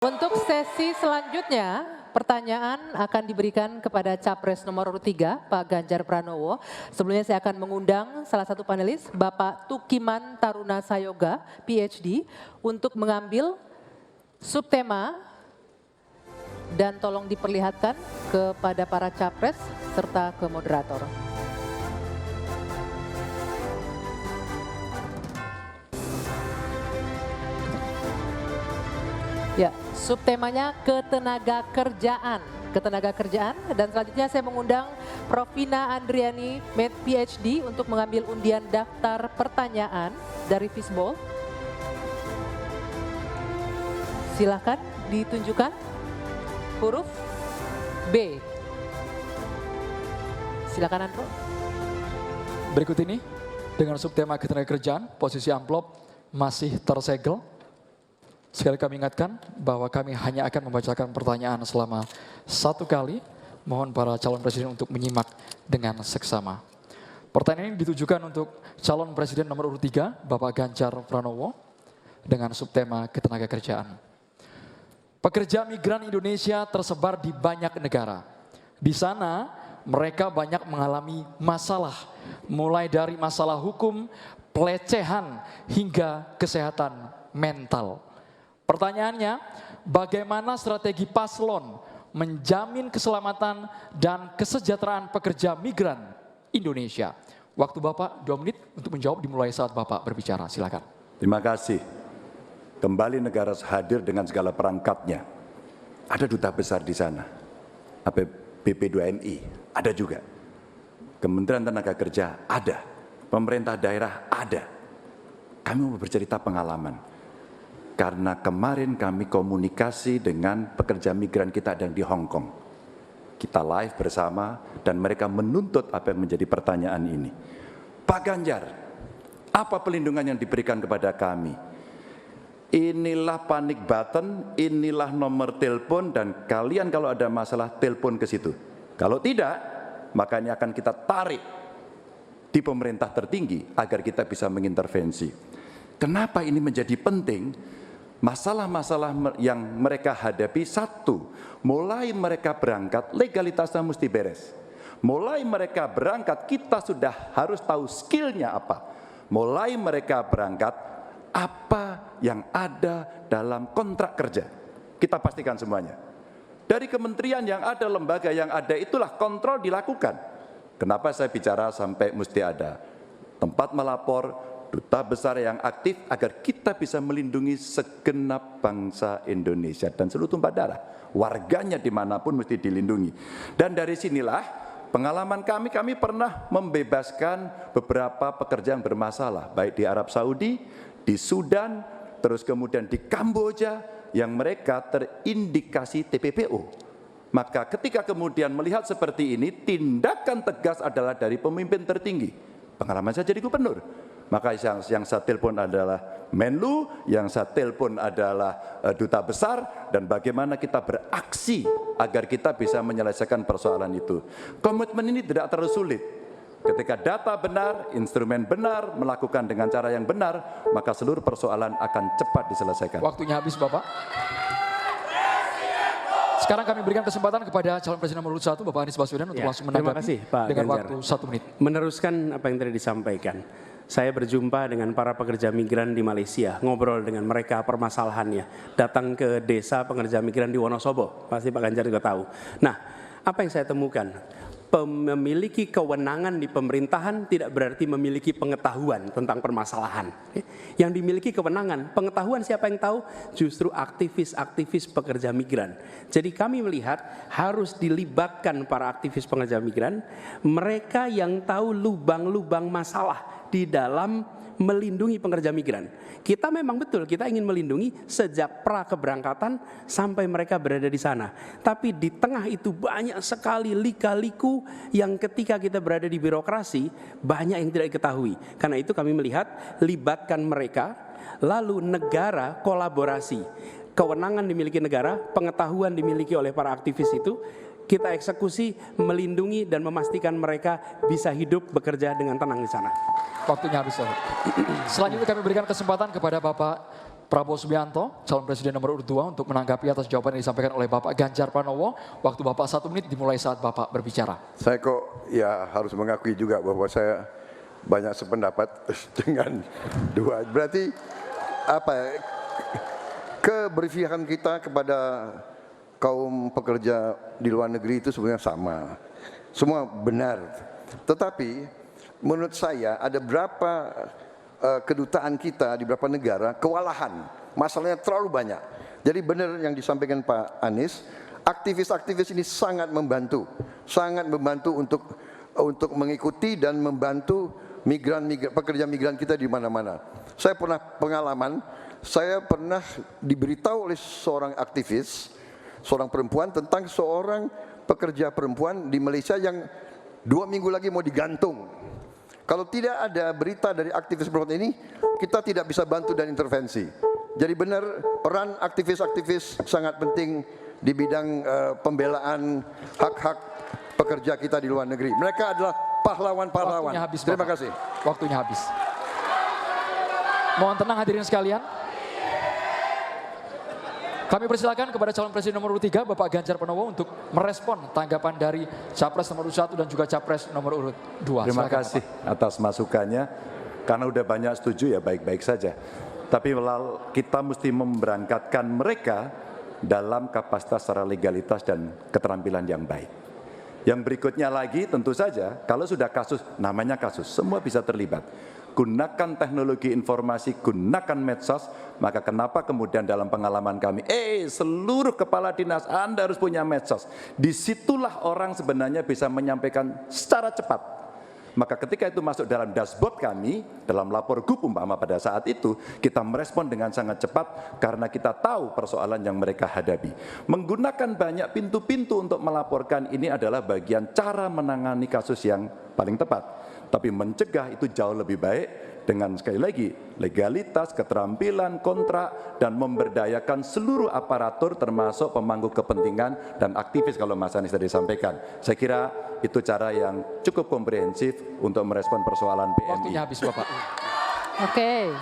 Untuk sesi selanjutnya, pertanyaan akan diberikan kepada Capres nomor urut 3, Pak Ganjar Pranowo. Sebelumnya saya akan mengundang salah satu panelis, Bapak Tukiman Taruna Sayoga, PhD, untuk mengambil subtema dan tolong diperlihatkan kepada para Capres serta ke moderator. Ya, subtemanya ketenaga kerjaan. Dan selanjutnya saya mengundang Prof. Vina Andriani, Med PhD untuk mengambil undian daftar pertanyaan dari Fishbowl. Silakan ditunjukkan huruf B. Silakan Andro. Berikut ini dengan subtema ketenaga kerjaan, posisi amplop masih tersegel. Sekali kami ingatkan bahwa kami hanya akan membacakan pertanyaan selama 1 kali. Mohon para calon presiden untuk menyimak dengan seksama. Pertanyaan ini ditujukan untuk calon presiden nomor urut 3, Bapak Ganjar Pranowo, dengan subtema ketenaga kerjaan. Pekerja migran Indonesia tersebar di banyak negara. Di sana mereka banyak mengalami masalah, mulai dari masalah hukum, pelecehan, hingga kesehatan mental. Pertanyaannya, bagaimana strategi paslon menjamin keselamatan dan kesejahteraan pekerja migran Indonesia? Waktu Bapak 2 menit untuk menjawab dimulai saat Bapak berbicara. Silakan. Terima kasih. Kembali negara hadir dengan segala perangkatnya. Ada duta besar di sana. BP2MI ada juga. Kementerian Tenaga Kerja ada. Pemerintah daerah ada. Kami mau bercerita pengalaman. Karena kemarin kami komunikasi dengan pekerja migran kita yang di Hong Kong. Kita live bersama dan mereka menuntut apa yang menjadi pertanyaan ini. Pak Ganjar, apa pelindungan yang diberikan kepada kami? Inilah panic button, inilah nomor telepon dan kalian kalau ada masalah telepon ke situ. Kalau tidak, maka ini akan kita tarik di pemerintah tertinggi agar kita bisa mengintervensi. Kenapa ini menjadi penting? Masalah-masalah yang mereka hadapi, satu, mulai mereka berangkat legalitasnya mesti beres. Mulai mereka berangkat kita sudah harus tahu skillnya apa. Mulai mereka berangkat apa yang ada dalam kontrak kerja. Kita pastikan semuanya. Dari kementerian yang ada, lembaga yang ada, itulah kontrol dilakukan. Kenapa saya bicara sampai mesti ada tempat melapor, duta besar yang aktif agar kita bisa melindungi segenap bangsa Indonesia dan seluruh tumpah darah. Warganya dimanapun mesti dilindungi. Dan dari sinilah pengalaman kami pernah membebaskan beberapa pekerja yang bermasalah. Baik di Arab Saudi, di Sudan, terus kemudian di Kamboja yang mereka terindikasi TPPO. Maka ketika kemudian melihat seperti ini, tindakan tegas adalah dari pemimpin tertinggi. Pengalaman saya jadi gubernur. Maka yang saya telepon adalah Menlu, yang saya telepon adalah duta besar, dan bagaimana kita beraksi agar kita bisa menyelesaikan persoalan itu. Komitmen ini tidak terlalu sulit. Ketika data benar, instrumen benar, melakukan dengan cara yang benar, maka seluruh persoalan akan cepat diselesaikan. Waktunya habis Bapak. Sekarang kami berikan kesempatan kepada calon presiden nomor urut 1, Bapak Anies Baswedan, untuk langsung menanggapi. Terima kasih Pak dengan Ganjar. waktu 1 menit. Meneruskan apa yang tadi disampaikan. Saya berjumpa dengan para pekerja migran di Malaysia, ngobrol dengan mereka permasalahannya. Datang ke desa pekerja migran di Wonosobo, pasti Pak Ganjar juga tahu. Nah, apa yang saya temukan? Memiliki kewenangan di pemerintahan tidak berarti memiliki pengetahuan tentang permasalahan. Yang dimiliki kewenangan, pengetahuan siapa yang tahu? Justru aktivis-aktivis pekerja migran. Jadi kami melihat harus dilibatkan para aktivis pekerja migran, mereka yang tahu lubang-lubang masalah di dalam melindungi pekerja migran. Kita memang betul, kita ingin melindungi sejak pra keberangkatan sampai mereka berada di sana. Tapi di tengah itu banyak sekali lika-liku yang ketika kita berada di birokrasi banyak yang tidak diketahui. Karena itu kami melihat libatkan mereka, lalu negara kolaborasi. Kewenangan dimiliki negara, pengetahuan dimiliki oleh para aktivis itu, kita eksekusi, melindungi dan memastikan mereka bisa hidup bekerja dengan tenang di sana. Waktunya habis. Selanjutnya kami berikan kesempatan kepada Bapak Prabowo Subianto, calon presiden nomor urut 2 untuk menanggapi atas jawaban yang disampaikan oleh Bapak Ganjar Pranowo. Waktu Bapak 1 menit dimulai saat Bapak berbicara. Saya kok ya harus mengakui juga bahwa saya banyak sependapat dengan dua. Berarti apa ya, keberpihakan kita kepada kaum pekerja di luar negeri itu sebenarnya sama. Semua benar. Tetapi menurut saya ada berapa kedutaan kita di beberapa negara kewalahan, masalahnya terlalu banyak. Jadi benar yang disampaikan Pak Anies, aktivis-aktivis ini sangat membantu untuk mengikuti dan membantu pekerja migran kita di mana-mana. Saya pernah pengalaman, saya pernah diberitahu oleh seorang aktivis, seorang perempuan tentang seorang pekerja perempuan di Malaysia yang 2 minggu lagi mau digantung. Kalau tidak ada berita dari aktivis perempuan ini, kita tidak bisa bantu dan intervensi. Jadi benar peran aktivis-aktivis sangat penting di bidang pembelaan hak-hak pekerja kita di luar negeri. Mereka adalah pahlawan-pahlawan. Waktunya habis, Terima Bapak. kasih. Waktunya habis. Mohon tenang hadirin sekalian. Kami persilakan kepada calon presiden nomor urut 3, Bapak Ganjar Pranowo, untuk merespon tanggapan dari Capres nomor urut 1 dan juga Capres nomor urut 2. Terima Silakan, kasih Bapak. atas masukannya. Karena udah banyak setuju ya baik-baik saja. Tapi kita mesti memberangkatkan mereka dalam kapasitas secara legalitas dan keterampilan yang baik. Yang berikutnya lagi tentu saja kalau sudah kasus, namanya kasus, semua bisa terlibat. Gunakan teknologi informasi, gunakan medsos, maka kenapa kemudian dalam pengalaman kami, seluruh kepala dinas Anda harus punya medsos. Disitulah orang sebenarnya bisa menyampaikan secara cepat. Maka ketika itu masuk dalam dashboard kami, dalam lapor GUP umpama pada saat itu, kita merespon dengan sangat cepat karena kita tahu persoalan yang mereka hadapi. Menggunakan banyak pintu-pintu untuk melaporkan ini adalah bagian cara menangani kasus yang paling tepat. Tapi mencegah itu jauh lebih baik dengan sekali lagi legalitas, keterampilan, kontrak, dan memberdayakan seluruh aparatur termasuk pemangku kepentingan dan aktivis kalau Mas Anies tadi sampaikan. Saya kira itu cara yang cukup komprehensif untuk merespon persoalan PMI. Waktunya habis, Bapak. Oke.